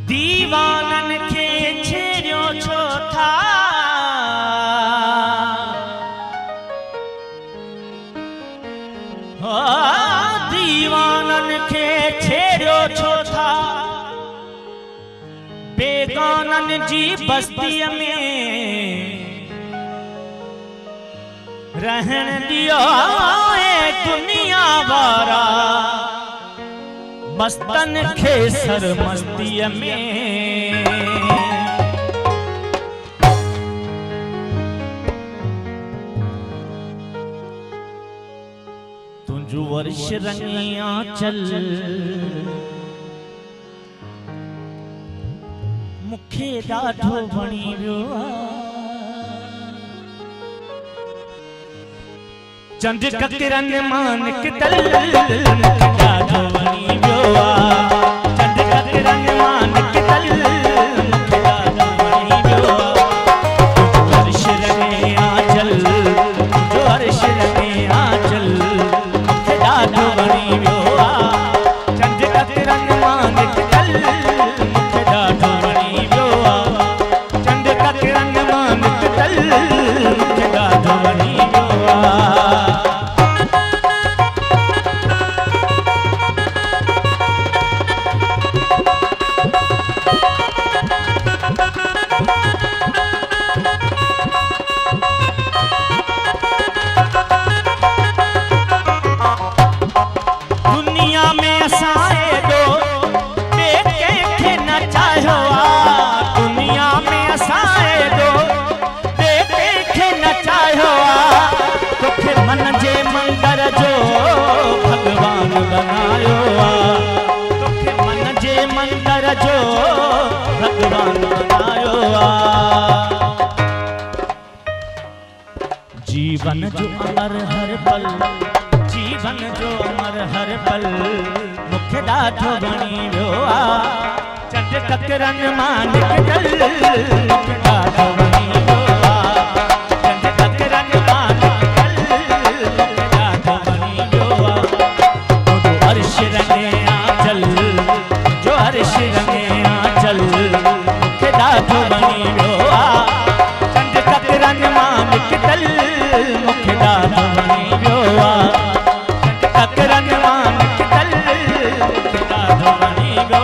दीवानन खे छेड़ियो छो था दीवानन खे छेड़ियो छो था बेगानन जी बस्ती में रहन दियो दुनिया वारा मस्तन खे सर मस्ती में तुझो वर्ष रंगिया चल मुखे ॾाढो वणी वियो चंद ककरन मान कितल ॾाढो वणी वियो चंद ककरन मान कितल ॾाढो वणी वियो वर्ष रंगे आंचल जो वर्ष रंगे आंचल मुखे ॾाढो वणी वियो चंद ककरन मान कितल मुखे ॾाढो वणी वियो चंद ककरन मान कितल मुखे ॾाढो वणी वियो जीवन जो अमर हर पल जीवन जो अमर हर पल मुखे ॾाढो वणी वियो चंद ककरन मान कितल मुखे ॾाढो वणी वियो चंद ककरन मान कितल मुखे ॾाढो वणी वियो जो अर्श रंगे आंचल जो अर्श रंगे आंचल मुखे ॾाढो वणी वियो चंद ककरन मान कितल मुखे ॾाढो वणी वियो चंद ककरन मान कितल मुखे ॾाढो वणी वियो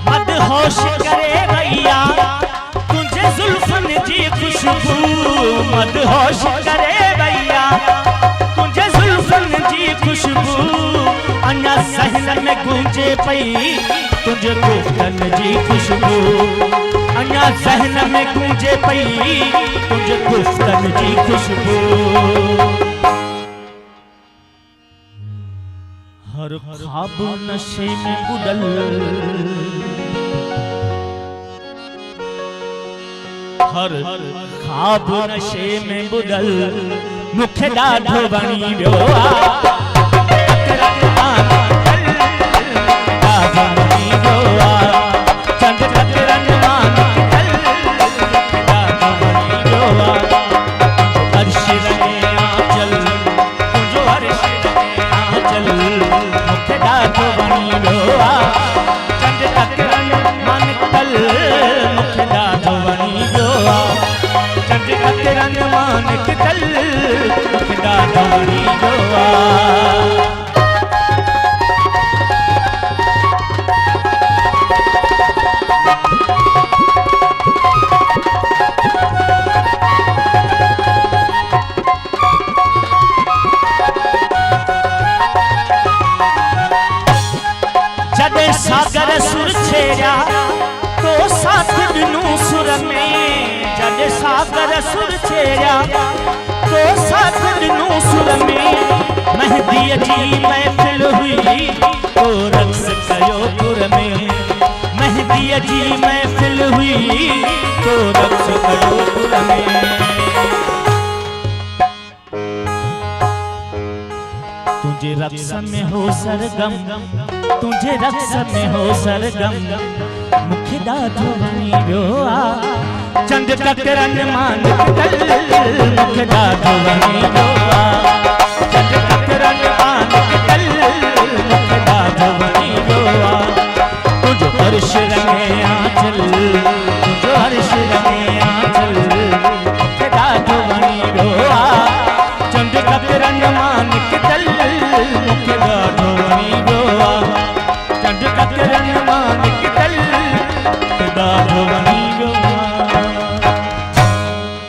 मदहोश करे भैया तुझे जुल्फन जी खुशबू मदहोश करे भैया तुझे जुल्फन जी खुशबू अन्या सहन में गूंजे पई तुझे गुफ्तन जी खुशबू अन्या सहन में गूंजे पई तुझे गुफ्तन जी खुशबू हर ख्वाब नशे में बुडल हर ख्वाब नशे में बुडल मुखे ॾाढो वणी वियो ॾाढो वणी वियो चंद ककरन मान कितल ॾाढो वणी वियो अर्श रंगे आंचल तुझो अर्श रंगे आंचल मुखे ॾाढो वणी वियो चंद ककरन मान कितल मुखे ॾाढो वणी वियो चंद ककरन मान कितल मुखे ॾाढो वणी वियो जॾहिं सागर सुर छेड़िया तो साथ ॾिनूं सुर में जॾहिं सागर सुर छेड़िया तो साथ ॾिनूं सुर में मेहंदीअ जी महफ़िल हुई तो रक़्स कयो पुर में मेहंदीअ जी महफ़िल हुई तो रक़्स कयो पुर में तुझे तुझे रक्स में हो सरगम, तुझे रक्स में हो सरगम, मुखे ॾाढो वणी वियो आ चंड ककरन मानिक दल, मुखे ॾाढो वणी वियो आ चंड ककरन मानिक दल, मुखे ॾाढो वणी वियो आ तुझो अर्श रंगे आंचल, तुझो अर्श रंगे आंचल, मुखे ॾाढो वणी वियो आ चंड ककरन मानिक दल, मुखे ॾाढो वणी